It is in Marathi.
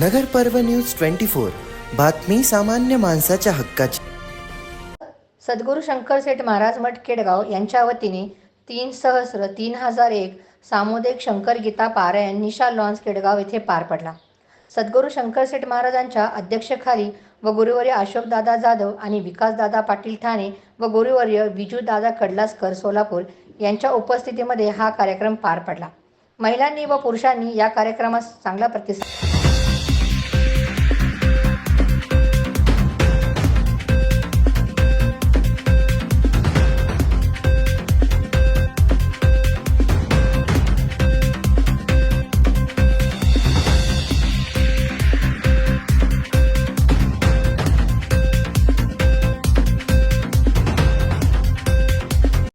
नगर पर्व न्यूज 24 बातमी सामान्य माणसाच्या हक्काची। सद्गुरू शंकर सेठ महाराज मठ केडगाव यांच्या वतीने 3/30/3001 सामुदायिक शंकर गीता पारायण निशा लॉन्स केडगाव येथे पार पडला। सद्गुरू शंकर सेठ महाराजांच्या अध्यक्षतेखाली व गुरुवर्य अशोकदादा जाधव आणि विकासदादा पाटील ठाणे व गुरुवर्य विजूदादा कडलासकर सोलापूर यांच्या उपस्थितीमध्ये हा कार्यक्रम पार पडला। महिलांनी व पुरुषांनी या कार्यक्रमास चांगला प्रतिसाद